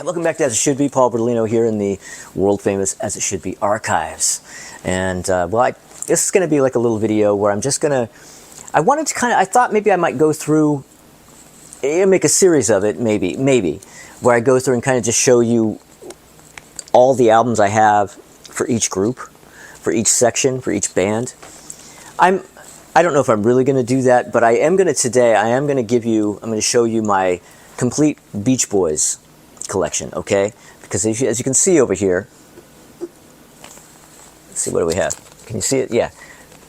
Welcome back to As It Should Be. Paul Bertolino here in the world famous As It Should Be archives. And this is going to be like a little video where I'm just going to, I thought maybe I might go through, make a series of it, maybe, where I go through and kind of just show you all the albums I have for each group, for each section, for each band. I don't know if I'm really going to do that, but I'm going to show you my complete Beach Boys collection, okay? Because as you can see over here, let's see, what do we have? Can you see it? Yeah.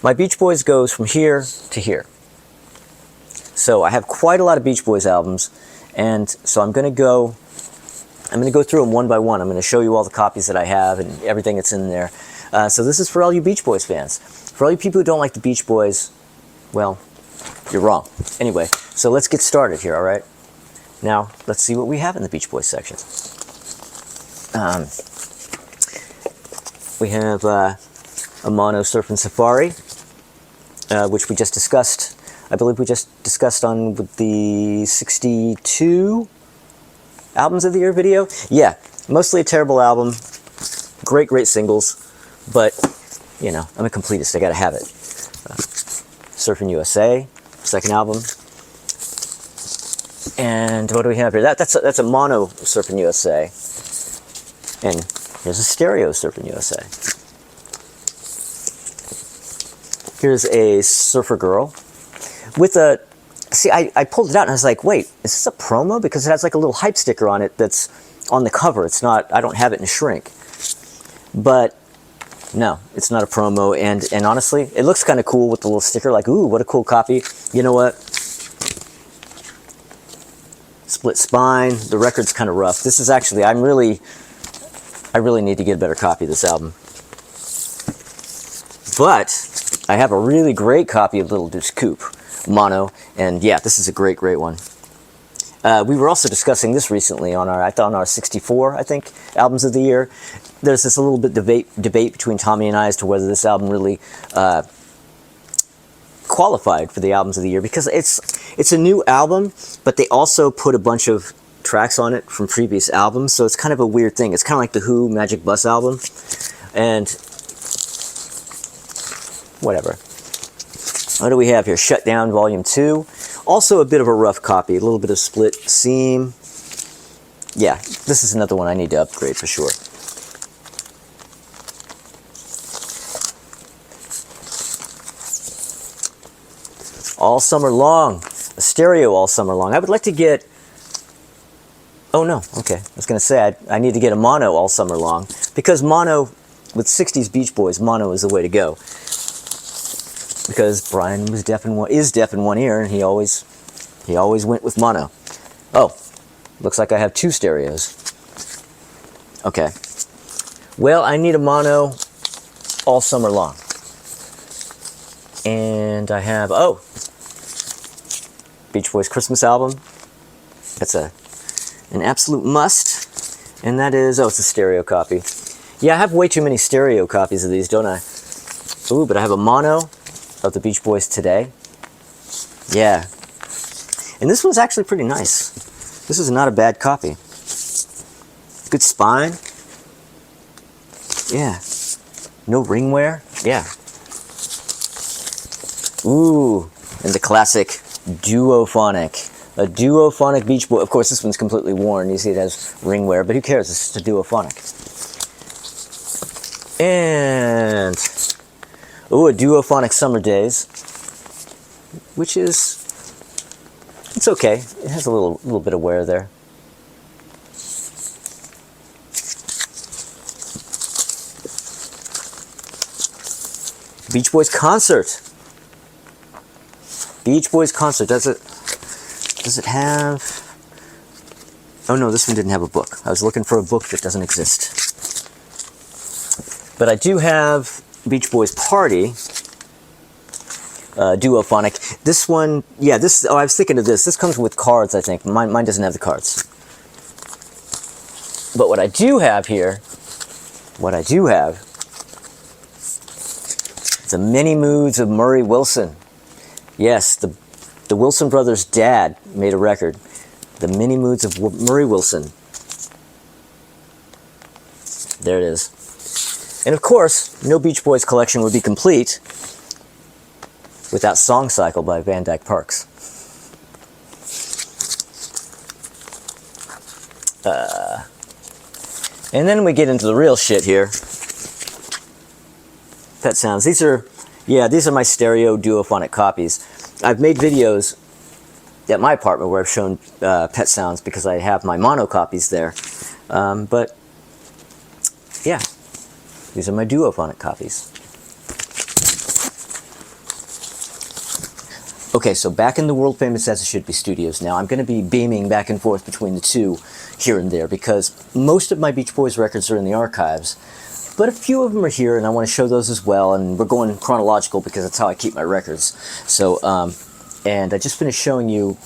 My Beach Boys goes from here to here. So I have quite a lot of Beach Boys albums, and so I'm going to go through them one by one. I'm going to show you all the copies that I have and everything that's in there. So this is for all you Beach Boys fans. For all you people who don't like the Beach Boys, well, you're wrong. Anyway, so let's get started here, all right? Now, let's see what we have in the Beach Boys section. We have a Mono Surfin' Safari, which we just discussed. I believe we just discussed on the 62 albums of the year video. Yeah, mostly a terrible album. Great singles, but, you know, I'm a completist. I gotta have it. Surfin' USA, second album. And what do we have here? That's a mono Surfin' USA. And here's a stereo Surfin' USA. Here's a Surfer Girl with a... See, I pulled it out and I was like, wait, is this a promo? Because it has like a little hype sticker on it that's on the cover. It's not... I don't have it in shrink. But no, it's not a promo. And honestly, it looks kind of cool with the little sticker. Like, ooh, what a cool copy. You know what? Split spine. The record's kind of rough. This is actually, I really need to get a better copy of this album. But I have a really great copy of Little Deuce Coupe mono, and yeah, this is a great one. We were also discussing this recently on our 64, I think, albums of the year. There's this a little bit debate between Tommy and I as to whether this album really qualified for the albums of the year, because it's a new album, but they also put a bunch of tracks on it from previous albums, so it's kind of a weird thing. It's kind of like the Who Magic Bus album, and whatever. What do we have here? Shut Down Volume 2. Also a bit of a rough copy, a little bit of split seam. Yeah, this is another one I need to upgrade for sure. All Summer Long, a stereo All Summer Long. I would like to get, oh no, okay. I was going to say I need to get a mono All Summer Long, because mono, with 60s Beach Boys, mono is the way to go. Because Brian is deaf in one ear, and he always went with mono. Oh, looks like I have two stereos. Okay. Well, I need a mono All Summer Long. And I have, oh, Beach Boys Christmas album. That's an absolute must. And that is, oh, it's a stereo copy. Yeah, I have way too many stereo copies of these, don't I? Ooh, but I have a mono of the Beach Boys Today. Yeah. And this one's actually pretty nice. This is not a bad copy. Good spine. Yeah. No ring wear. Yeah. Ooh, and the classic Duophonic. A Duophonic Beach Boy. Of course, this one's completely worn. You see it has ring wear, but who cares? It's just a Duophonic. And, ooh, a Duophonic Summer Days, which is, it's okay. It has a little bit of wear there. Beach Boys Concert. Beach Boys Concert. Does it have... Oh no, this one didn't have a book. I was looking for a book that doesn't exist. But I do have Beach Boys Party, Duophonic. This one, yeah, oh, I was thinking of this. This comes with cards, I think. Mine doesn't have the cards. But what I do have here, the Many Moods of Murray Wilson. Yes, the Wilson brothers' dad made a record. The Many Moods of Murray Wilson. There it is. And of course, no Beach Boys collection would be complete without Song Cycle by Van Dyke Parks. And then we get into the real shit here. Pet Sounds. These are my stereo duophonic copies. I've made videos at my apartment where I've shown Pet Sounds because I have my mono copies there. But yeah, these are my duophonic copies. Okay, so back in the world famous As It Should Be studios now. I'm going to be beaming back and forth between the two here and there because most of my Beach Boys records are in the archives, but a few of them are here and I want to show those as well, and we're going chronological because that's how I keep my records. So, and I just finished showing you,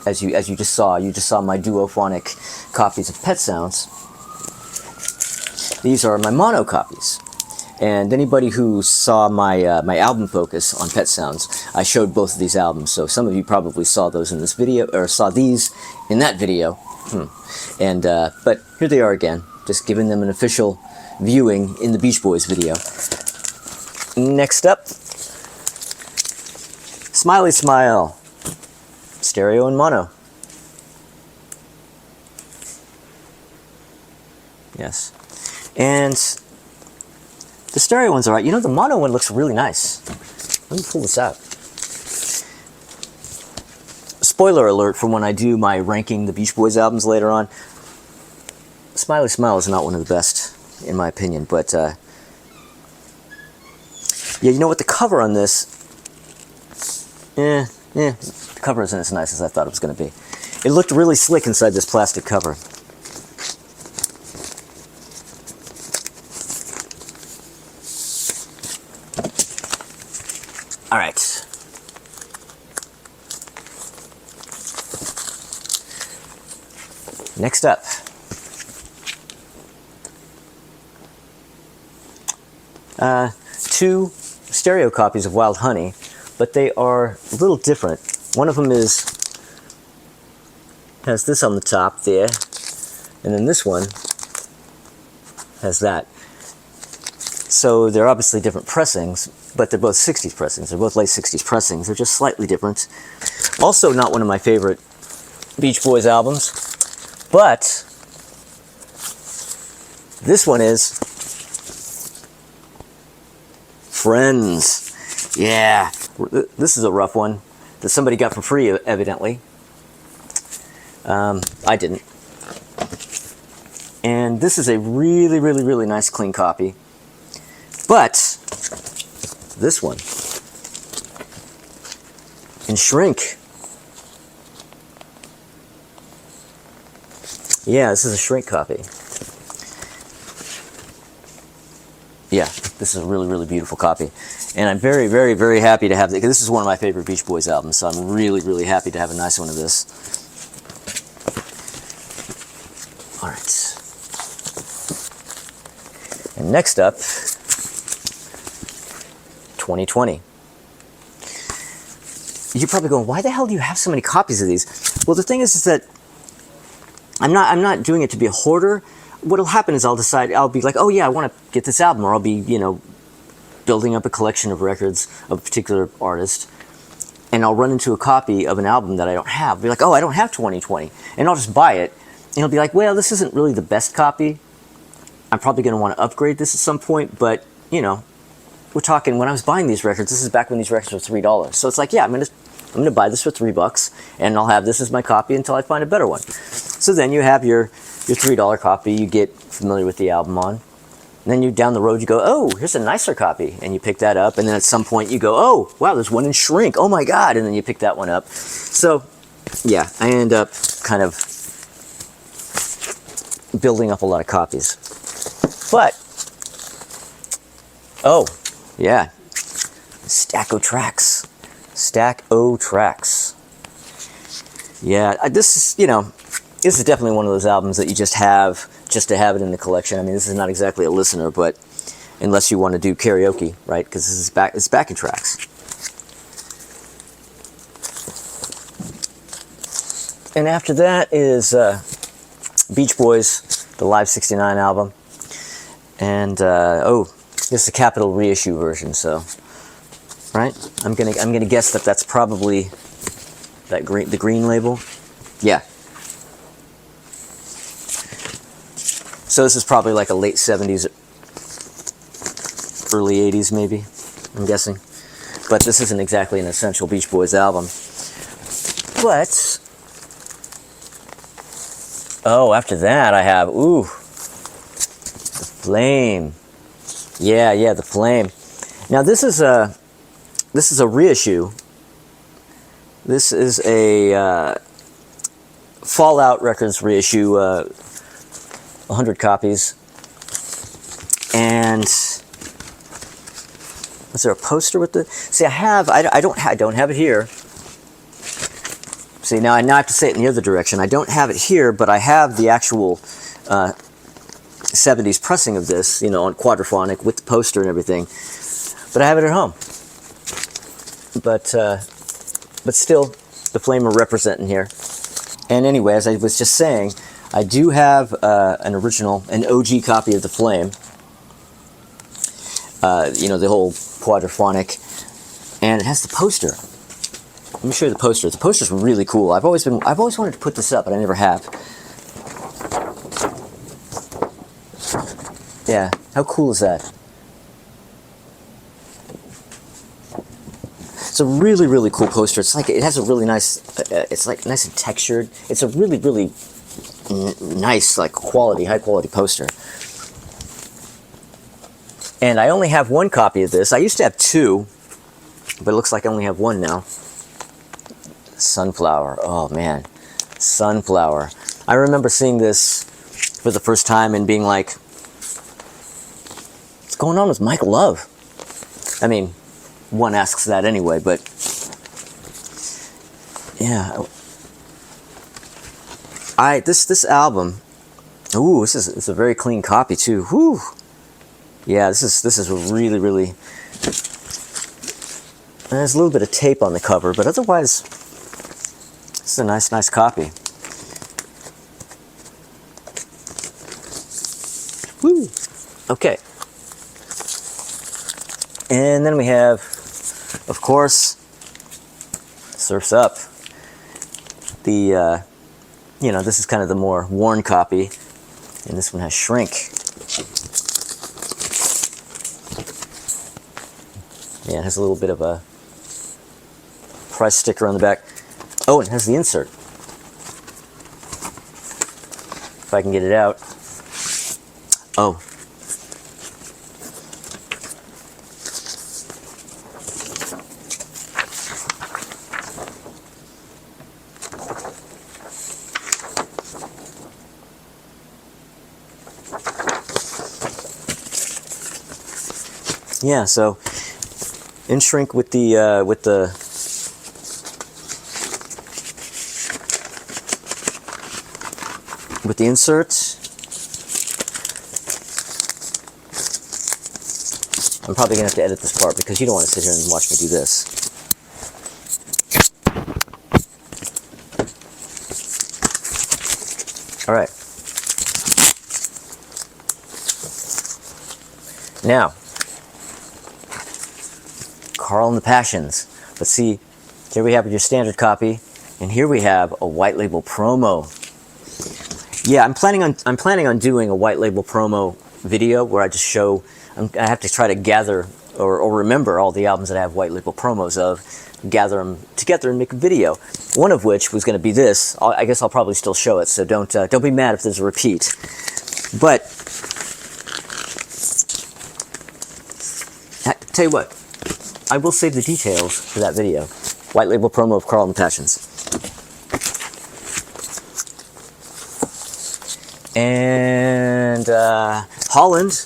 as you just saw my duophonic copies of Pet Sounds. These are my mono copies. And anybody who saw my my album focus on Pet Sounds, I showed both of these albums. So some of you probably saw those in this video, or saw these in that video. And but here they are again, just giving them an official viewing in the Beach Boys video. Next up, Smiley Smile, stereo and mono. Yes, and the stereo one's alright. You know, the mono one looks really nice. Let me pull this out. Spoiler alert for when I do my ranking the Beach Boys albums later on. Smiley Smile is not one of the best, in my opinion. But, yeah, you know what? The cover on this, the cover isn't as nice as I thought it was going to be. It looked really slick inside this plastic cover. All right. Next up. Two stereo copies of Wild Honey, but they are a little different. One of them has this on the top there, and then this one has that. So they're obviously different pressings, but they're both 60s pressings. They're both late 60s pressings. They're just slightly different. Also not one of my favorite Beach Boys albums, but this one is Friends. Yeah, this is a rough one that somebody got for free, evidently. I didn't. And this is a really, really, really nice clean copy. But this one in shrink. Yeah, this is a shrink copy. Yeah, this is a really, really beautiful copy. And I'm very, very, very happy to have it, because this is one of my favorite Beach Boys albums, so I'm really, really happy to have a nice one of this. All right. And next up, 2020. You're probably going, why the hell do you have so many copies of these? Well, the thing is that I'm not doing it to be a hoarder. What'll happen is I'll be like, oh yeah, I want to get this album, or I'll be, you know, building up a collection of records of a particular artist, and I'll run into a copy of an album that I don't have. I'll be like, oh, I don't have 2020, and I'll just buy it, and I'll be like, well, this isn't really the best copy. I'm probably going to want to upgrade this at some point, but, you know, we're talking, when I was buying these records, this is back when these records were $3. So it's like, yeah, I'm gonna buy this for $3, and I'll have this as my copy until I find a better one. So then you have your $3 copy, you get familiar with the album on, and then you down the road you go, oh, here's a nicer copy, and you pick that up, and then at some point you go, oh, wow, there's one in shrink, oh my god, and then you pick that one up. So yeah, I end up kind of building up a lot of copies. But oh yeah, Stack-O-Tracks. Stack-O-Tracks. Yeah, this is, you know, this is definitely one of those albums that you just have to have it in the collection. I mean, this is not exactly a listener, but unless you want to do karaoke, right? Because this is it's backing tracks. And after that is Beach Boys, the Live 69 album. And oh, this is a Capitol reissue version, so right. I'm gonna guess that that's probably the green label. Yeah. So this is probably like a late 70s, early 80s maybe, I'm guessing. But this isn't exactly an Essential Beach Boys album. But, oh, after that I have, ooh, The Flame. Yeah, The Flame. Now this is a reissue. This is a Fallout Records reissue, 100 copies. And is there a poster with the? See, I don't have it here. See, now I have to say it in the other direction. I don't have it here, but I have the actual 70s pressing of this, you know, on quadraphonic with the poster and everything. But I have it at home. But still, The Flame are representing here. And anyway, as I was just saying, I do have an OG copy of The Flame. You know, the whole quadraphonic, and it has the poster. Let me show you the poster. The poster's really cool. I've always wanted to put this up, but I never have. Yeah, how cool is that? It's a really, really cool poster. It's like, it has a really nice, it's like nice and textured. It's a really, really nice, like high quality poster. And I only have one copy of this. I used to have two, but it looks like I only have one now. Sunflower. Oh man, Sunflower. I remember seeing this for the first time and being like, what's going on with Mike Love? I mean, one asks that anyway, but yeah. This album, ooh, it's a very clean copy too. Whew. Yeah, this is a really, really. There's a little bit of tape on the cover, but otherwise, this is a nice copy. Woo. Okay. And then we have, of course, Surf's Up. The, you know, this is kind of the more worn copy, and this one has Shrink. Yeah, it has a little bit of a price sticker on the back. Oh, it has the insert. If I can get it out. Oh. Yeah, so in Shrink with the inserts. I'm probably gonna have to edit this part because you don't want to sit here and watch me do this. All right. Now, Carl and the Passions. Let's see. Here we have your standard copy, and here we have a white label promo. Yeah, I'm planning on doing a white label promo video where I just show. I have to try to gather or remember all the albums that I have white label promos of, gather them together and make a video. One of which was going to be this. I guess I'll probably still show it, so don't be mad if there's a repeat. But tell you what, I will save the details for that video. White label promo of Carl and the Passions. And Holland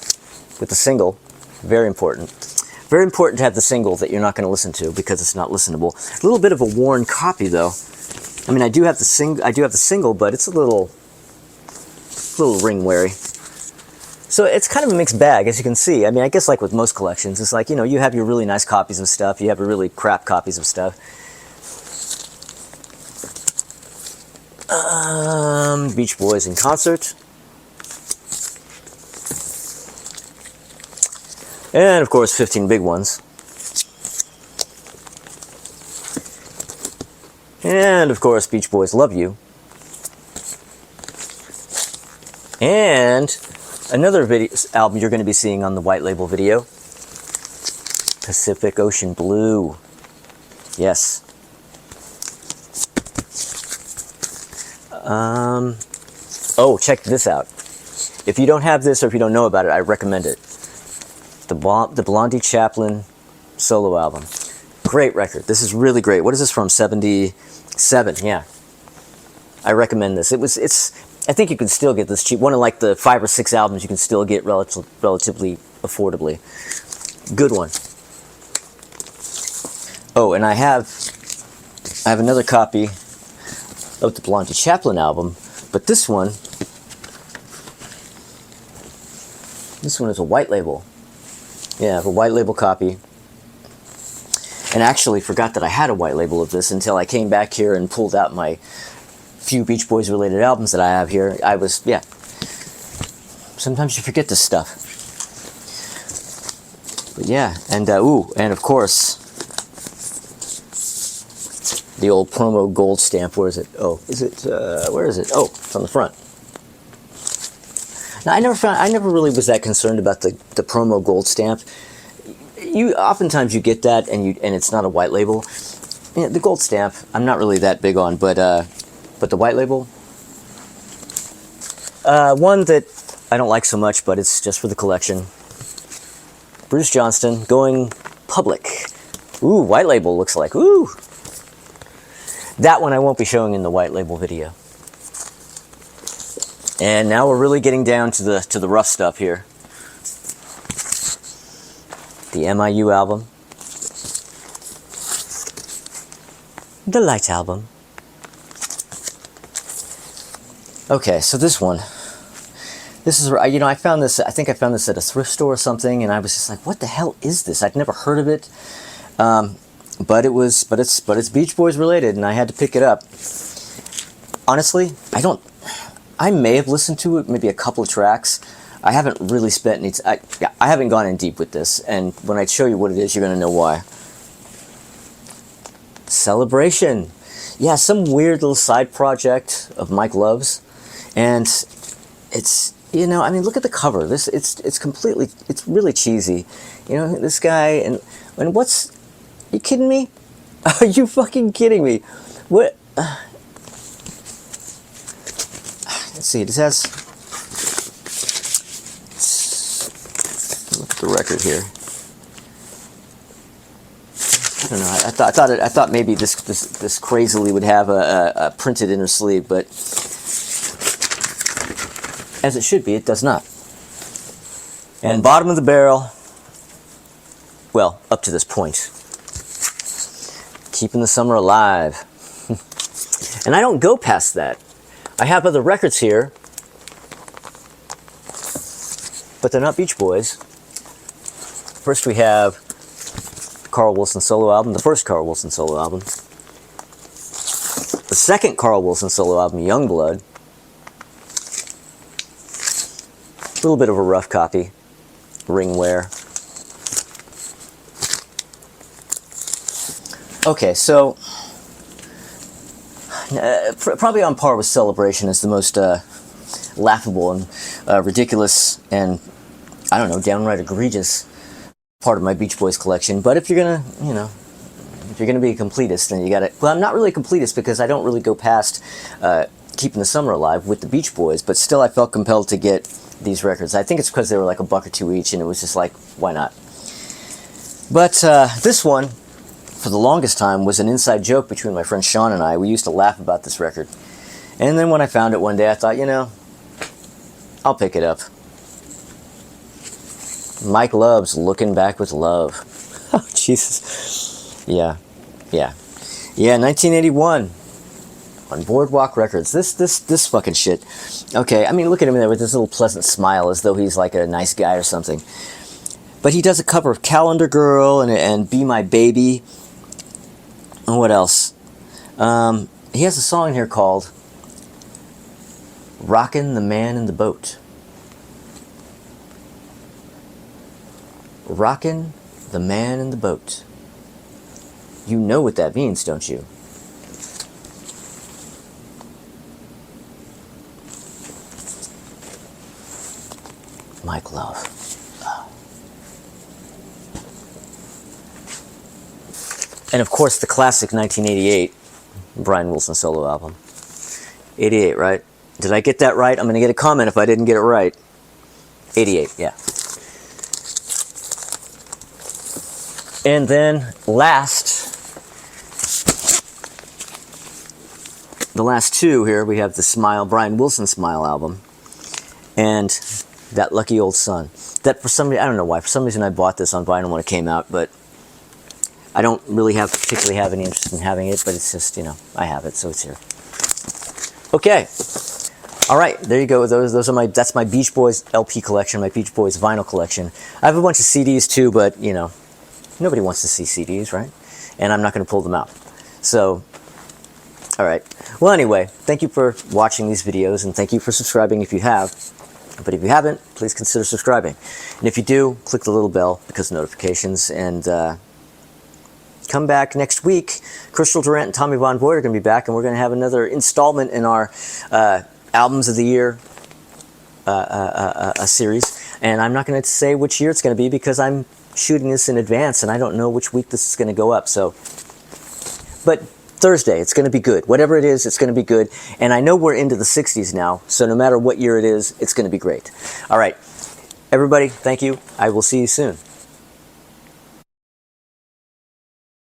with the single, very important. Very important to have the single that you're not going to listen to because it's not listenable. A little bit of a worn copy though. I mean, I do have the single, but it's a little ring weary. So it's kind of a mixed bag, as you can see. I mean, I guess like with most collections, it's like, you know, you have your really nice copies of stuff, you have your really crap copies of stuff. Beach Boys in concert. And of course, 15 Big Ones. And of course, Beach Boys Love You. And another album you're going to be seeing on the white label video, Pacific Ocean Blue. Yes. Oh, check this out. If you don't have this or if you don't know about it, I recommend it. The Blondie Chaplin solo album. Great record. This is really great. What is this from? 77. Yeah. I recommend this. I think you can still get this cheap. One of like the 5 or 6 albums you can still get relatively affordably. Good one. Oh, and I have another copy of the Blondie Chaplin album, but this one is a white label. Yeah, a white label copy. And I actually forgot that I had a white label of this until I came back here and pulled out my few Beach Boys related albums that I have here. Yeah. Sometimes you forget this stuff. But yeah, and and of course, the old promo gold stamp. Where is it? Oh, is it? Where is it? Oh, it's on the front. Now, I never really was that concerned about the promo gold stamp. Oftentimes you get that, and it's not a white label. Yeah, the gold stamp, I'm not really that big on, but the white label, one that I don't like so much, but it's just for the collection. Bruce Johnston, Going Public. Ooh, white label looks like. Ooh. That one I won't be showing in the white label video. And now we're really getting down to the rough stuff here. The MIU album. The Light album. Okay, so this one. This is, I found this, I think I found this at a thrift store or something, and I was just like, what the hell is this? I'd never heard of it. But it's Beach Boys related, and I had to pick it up. Honestly, I may have listened to it, maybe a couple of tracks. I haven't really spent any, I haven't gone in deep with this, and when I show you what it is, you're going to know why. Celebration. Yeah, some weird little side project of Mike Love's, and it's, I mean, look at the cover. It's really cheesy. This guy, and what's, are you kidding me? Are you fucking kidding me? What? Let's see, this has, look at the record here. I don't know. I thought maybe this crazily would have a printed inner sleeve, but as it should be, it does not. And bottom of the barrel, well, up to this point, Keeping the Summer Alive. And I don't go past that. I have other records here, but they're not Beach Boys. First we have Carl Wilson solo album, the first Carl Wilson solo album. The second Carl Wilson solo album, Youngblood. A little bit of a rough copy, ring wear. Okay, so probably on par with Celebration is the most laughable and ridiculous and, I don't know, downright egregious part of my Beach Boys collection. But if you're gonna, if you're gonna be a completist, then you gotta, well, I'm not really a completist because I don't really go past Keeping the Summer Alive with the Beach Boys, but still I felt compelled to get these records. I think it's because they were like $1 or $2 each, and it was just like, why not? But this one, for the longest time, was an inside joke between my friend Sean and I. We used to laugh about this record. And then when I found it one day, I thought, I'll pick it up. Mike Love's Looking Back with Love. Oh, Jesus. Yeah. 1981 on Boardwalk Records. This fucking shit. Okay, I mean, look at him there with this little pleasant smile as though he's like a nice guy or something. But he does a cover of Calendar Girl and Be My Baby. And what else? He has a song here called Rockin' the Man in the Boat. Rockin' the Man in the Boat. You know what that means, don't you? Mike Love. And of course, the classic 1988 Brian Wilson solo album. 88, right? Did I get that right? I'm going to get a comment if I didn't get it right. 88, yeah. And then the last two here, we have the Smile, Brian Wilson Smile album, and That Lucky Old Sun. That for some reason, I don't know why, for some reason I bought this on vinyl when it came out, but I don't really particularly have any interest in having it, but it's just, you know, I have it, so it's here. Okay. All right, there you go. That's my Beach Boys LP collection, my Beach Boys vinyl collection. I have a bunch of CDs too, but, you know, nobody wants to see CDs, right? And I'm not going to pull them out. So, all right. Well, anyway, thank you for watching these videos, and thank you for subscribing if you have. But if you haven't, please consider subscribing. And if you do, click the little bell because of notifications, and come back next week. Crystal Durant and Tommy Von Boyd are going to be back, and we're going to have another installment in our Albums of the Year a series. And I'm not going to say which year it's going to be because I'm shooting this in advance, and I don't know which week this is going to go up. So, but Thursday, it's going to be good. Whatever it is, it's going to be good. And I know we're into the 60s now, so no matter what year it is, it's going to be great. All right. Everybody, thank you. I will see you soon.